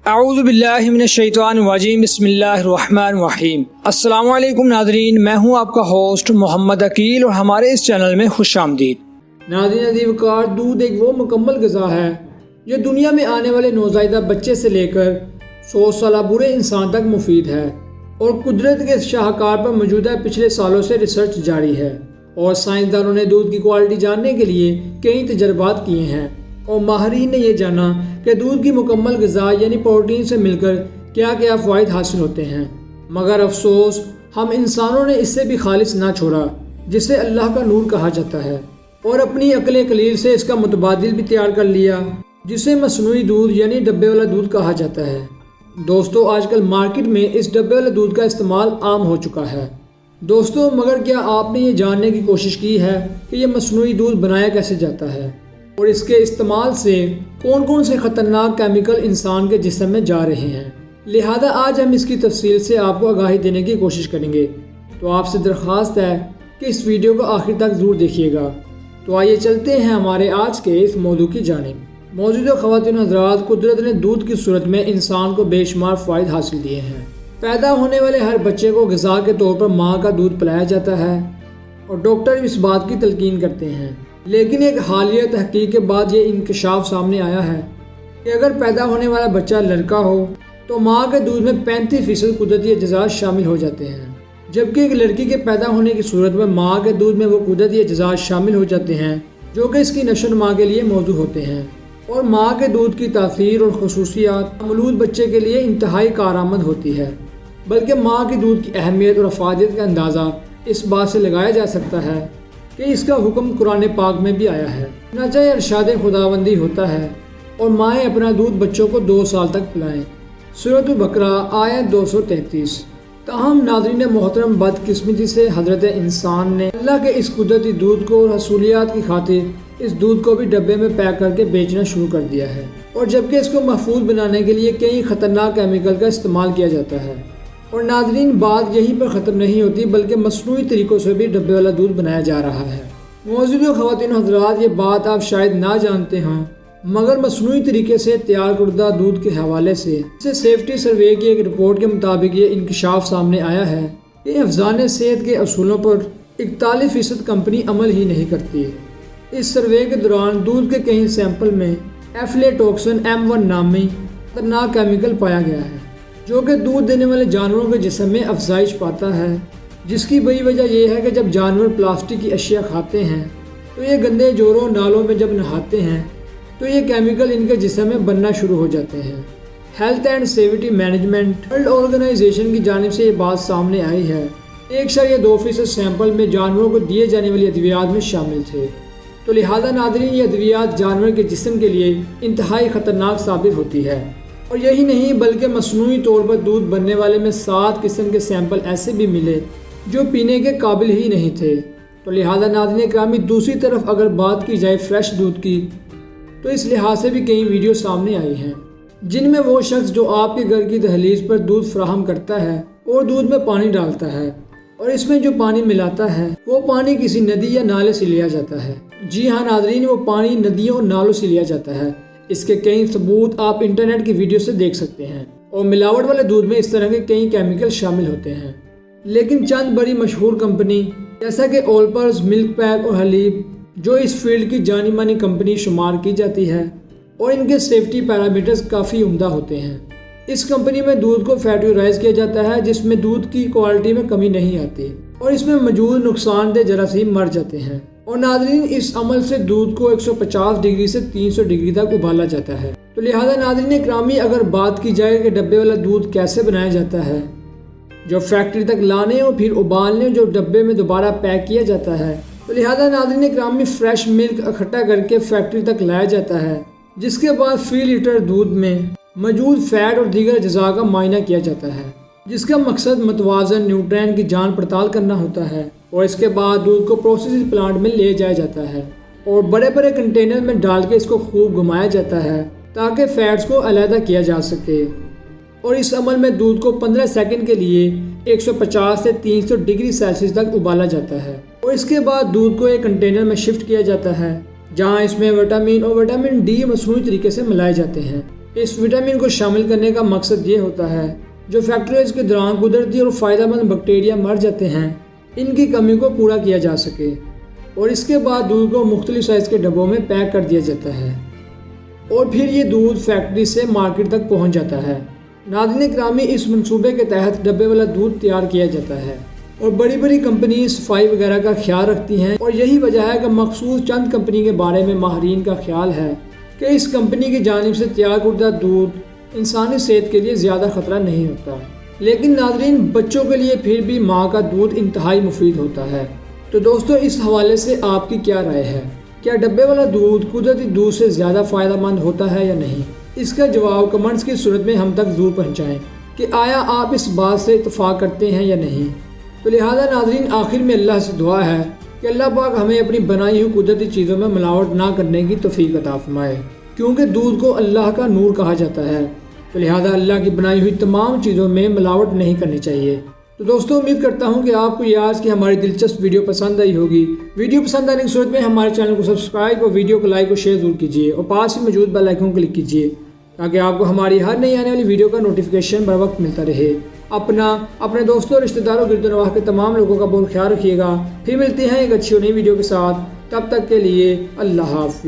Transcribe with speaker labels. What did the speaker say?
Speaker 1: اعوذ باللہ من الشیطان الرجیم، بسم اللہ الرحمن الرحیم۔ السلام علیکم ناظرین، میں ہوں آپ کا ہوسٹ محمد عقیل اور ہمارے اس چینل میں خوش آمدید۔
Speaker 2: ناظرین عزیز وقار، دودھ ایک وہ مکمل غذا ہے جو دنیا میں آنے والے نوزائیدہ بچے سے لے کر 100 سالہ بوڑھے انسان تک مفید ہے، اور قدرت کے شاہکار پر موجودہ پچھلے سالوں سے ریسرچ جاری ہے، اور سائنسدانوں نے دودھ کی کوالٹی جاننے کے لیے کئی تجربات کیے ہیں، اور ماہرین نے یہ جانا کہ دودھ کی مکمل غذا یعنی پروٹین سے مل کر کیا کیا فوائد حاصل ہوتے ہیں۔ مگر افسوس، ہم انسانوں نے اس سے بھی خالص نہ چھوڑا جسے اللہ کا نور کہا جاتا ہے، اور اپنی عقل قلیل سے اس کا متبادل بھی تیار کر لیا جسے مصنوعی دودھ یعنی ڈبے والا دودھ کہا جاتا ہے۔ دوستو، آج کل مارکیٹ میں اس ڈبے والے دودھ کا استعمال عام ہو چکا ہے۔ دوستو، مگر کیا آپ نے یہ جاننے کی کوشش کی ہے کہ یہ مصنوعی دودھ بنایا کیسے جاتا ہے، اور اس کے استعمال سے کون کون سے خطرناک کیمیکل انسان کے جسم میں جا رہے ہیں؟ لہذا آج ہم اس کی تفصیل سے آپ کو آگاہی دینے کی کوشش کریں گے، تو آپ سے درخواست ہے کہ اس ویڈیو کو آخر تک ضرور دیکھیے گا۔ تو آئیے چلتے ہیں ہمارے آج کے اس موضوع کی جانب۔ موجودہ خواتین حضرات، قدرت نے دودھ کی صورت میں انسان کو بے شمار فوائد حاصل دیے ہیں۔ پیدا ہونے والے ہر بچے کو غذا کے طور پر ماں کا دودھ پلایا جاتا ہے، اور ڈاکٹر اس بات کی تلقین کرتے ہیں، لیکن ایک حالیہ تحقیق کے بعد یہ انکشاف سامنے آیا ہے کہ اگر پیدا ہونے والا بچہ لڑکا ہو تو ماں کے دودھ میں 35% قدرتی اجزاء شامل ہو جاتے ہیں، جبکہ ایک لڑکی کے پیدا ہونے کی صورت میں ماں کے دودھ میں وہ قدرتی اجزاء شامل ہو جاتے ہیں جو کہ اس کی نشو و نما کے لیے موزوں ہوتے ہیں، اور ماں کے دودھ کی تاثیر اور خصوصیات مولود بچے کے لیے انتہائی کارآمد ہوتی ہے، بلکہ ماں کے دودھ کی اہمیت اور افادیت کا اندازہ اس بات سے لگایا جا سکتا ہے کہ اس کا حکم قرآن پاک میں بھی آیا ہے، چنانچہ ارشاد خداوندی ہوتا ہے، اور مائیں اپنا دودھ بچوں کو 2 سال تک پلائیں، سورۃ البقرہ آیت 233۔ تاہم ناظرین محترم، بدقسمتی سے حضرت انسان نے اللہ کے اس قدرتی دودھ کو اور حصولیات کی خاطر اس دودھ کو بھی ڈبے میں پیک کر کے بیچنا شروع کر دیا ہے، اور جبکہ اس کو محفوظ بنانے کے لیے کئی خطرناک کیمیکل کا استعمال کیا جاتا ہے۔ اور ناظرین، بات یہیں پر ختم نہیں ہوتی، بلکہ مصنوعی طریقوں سے بھی ڈبے والا دودھ بنایا جا رہا ہے۔ موجودہ خواتین حضرات، یہ بات آپ شاید نہ جانتے ہوں، مگر مصنوعی طریقے سے تیار کردہ دودھ کے حوالے سے سیفٹی سروے کی ایک رپورٹ کے مطابق یہ انکشاف سامنے آیا ہے کہ حفظان صحت کے اصولوں پر 41% کمپنی عمل ہی نہیں کرتی۔ اس سروے کے دوران دودھ کے کئی سیمپل میں ایفلیٹوکسن M1 نامی خطرناک کیمیکل پایا گیا ہے، جو کہ دودھ دینے والے جانوروں کے جسم میں افزائش پاتا ہے، جس کی بڑی وجہ یہ ہے کہ جب جانور پلاسٹک کی اشیاء کھاتے ہیں تو یہ گندے جوڑوں نالوں میں جب نہاتے ہیں تو یہ کیمیکل ان کے جسم میں بننا شروع ہو جاتے ہیں۔ Health and safety management world organization کی جانب سے یہ بات سامنے آئی ہے۔ 1.2% سیمپل میں جانوروں کو دیے جانے والی ادویات میں شامل تھے، تو لہذا ناظرین، یہ ادویات جانور کے جسم کے لیے انتہائی خطرناک ثابت ہوتی ہے۔ اور یہی نہیں، بلکہ مصنوعی طور پر دودھ بننے والے میں 7 قسم کے سیمپل ایسے بھی ملے جو پینے کے قابل ہی نہیں تھے۔ تو لہذا ناظرین گرامی، دوسری طرف اگر بات کی جائے فریش دودھ کی، تو اس لحاظ سے بھی کئی ویڈیو سامنے آئی ہیں جن میں وہ شخص جو آپ کے گھر کی دہلیز پر دودھ فراہم کرتا ہے اور دودھ میں پانی ڈالتا ہے، اور اس میں جو پانی ملاتا ہے وہ پانی کسی ندی یا نالے سے لیا جاتا ہے۔ جی ہاں ناظرین، وہ پانی ندیوں اور نالوں سے لیا جاتا ہے۔ اس کے کئی ثبوت آپ انٹرنیٹ کی ویڈیو سے دیکھ سکتے ہیں، اور ملاوٹ والے دودھ میں اس طرح کے کئی کیمیکل شامل ہوتے ہیں، لیکن چند بڑی مشہور کمپنی جیسا کہ اولپرز، ملک پیک اور حلیب، جو اس فیلڈ کی جانی مانی کمپنی شمار کی جاتی ہے، اور ان کے سیفٹی پیرامیٹرز کافی عمدہ ہوتے ہیں۔ اس کمپنی میں دودھ کو فیکٹورائز کیا جاتا ہے، جس میں دودھ کی کوالٹی میں کمی نہیں آتی، اور اس میں موجود نقصان دہ جراثیم مر جاتے ہیں۔ اور ناظرین، اس عمل سے دودھ کو 150 ڈگری سے 300 ڈگری تک ابالا جاتا ہے۔ تو لہذا ناظرین اکرامی، اگر بات کی جائے کہ ڈبے والا دودھ کیسے بنایا جاتا ہے، جو فیکٹری تک لانے اور پھر ابالنے جو ڈبے میں دوبارہ پیک کیا جاتا ہے، تو لہذا ناظرین اکرامی فریش ملک اکٹھا کر کے فیکٹری تک لایا جاتا ہے، جس کے بعد فی لیٹر دودھ میں موجود فیٹ اور دیگر اجزاء کا معائنہ کیا جاتا ہے، جس کا مقصد متوازن نیوٹرین کی جانچ پڑتال کرنا ہوتا ہے، اور اس کے بعد دودھ کو پروسیسنگ پلانٹ میں لے جایا جاتا ہے، اور بڑے بڑے کنٹینر میں ڈال کے اس کو خوب گھمایا جاتا ہے تاکہ فیٹس کو علیحدہ کیا جا سکے، اور اس عمل میں دودھ کو 15 سیکنڈ کے لیے 150 سے 300 ڈگری سیلسیس تک ابالا جاتا ہے، اور اس کے بعد دودھ کو ایک کنٹینر میں شفٹ کیا جاتا ہے جہاں اس میں وٹامن اور وٹامن ڈی مصنوعی طریقے سے ملائے جاتے ہیں، اس وٹامن کو شامل کرنے کا مقصد یہ ہوتا ہے جو فیکٹریز کے دوران قدرتی اور فائدہ مند بیکٹیریا مر جاتے ہیں ان کی کمی کو پورا کیا جا سکے، اور اس کے بعد دودھ کو مختلف سائز کے ڈبوں میں پیک کر دیا جاتا ہے اور پھر یہ دودھ فیکٹری سے مارکیٹ تک پہنچ جاتا ہے۔ ناظرین گرامی، اس منصوبے کے تحت ڈبے والا دودھ تیار کیا جاتا ہے اور بڑی بڑی کمپنی صفائی وغیرہ کا خیال رکھتی ہیں، اور یہی وجہ ہے کہ مخصوص چند کمپنی کے بارے میں ماہرین کا خیال ہے کہ اس کمپنی کی جانب سے تیار کردہ دودھ انسانی صحت کے لیے زیادہ خطرہ نہیں ہوتا، لیکن ناظرین بچوں کے لیے پھر بھی ماں کا دودھ انتہائی مفید ہوتا ہے۔ تو دوستو، اس حوالے سے آپ کی کیا رائے ہے؟ کیا ڈبے والا دودھ قدرتی دودھ سے زیادہ فائدہ مند ہوتا ہے یا نہیں؟ اس کا جواب کمنٹس کی صورت میں ہم تک ضرور پہنچائیں کہ آیا آپ اس بات سے اتفاق کرتے ہیں یا نہیں۔ تو لہذا ناظرین، آخر میں اللہ سے دعا ہے کہ اللہ پاک ہمیں اپنی بنائی ہوئی قدرتی چیزوں میں ملاوٹ نہ کرنے کی توفیق عطا فرمائے، کیونکہ دودھ کو اللہ کا نور کہا جاتا ہے، تو لہذا اللہ کی بنائی ہوئی تمام چیزوں میں ملاوٹ نہیں کرنی چاہیے۔ تو دوستوں، امید کرتا ہوں کہ آپ کو یہ آج کی ہماری دلچسپ ویڈیو پسند آئی ہوگی۔ ویڈیو پسند آنے کی صورت میں ہمارے چینل کو سبسکرائب اور ویڈیو کو لائک اور شیئر ضرور کیجیے، اور پاس ہی موجود بیل آئیکن کو کلک کیجیے تاکہ آپ کو ہماری ہر نئی آنے والی ویڈیو کا نوٹیفیکیشن بر وقت ملتا رہے۔ اپنے دوستوں اور رشتہ داروں گرد و نواح کے تمام لوگوں کا بہت خیال رکھیے گا۔ پھر ملتے ہیں ایک اچھی اور نئی ویڈیو کے ساتھ، تب تک کے لیے اللہ حافظ۔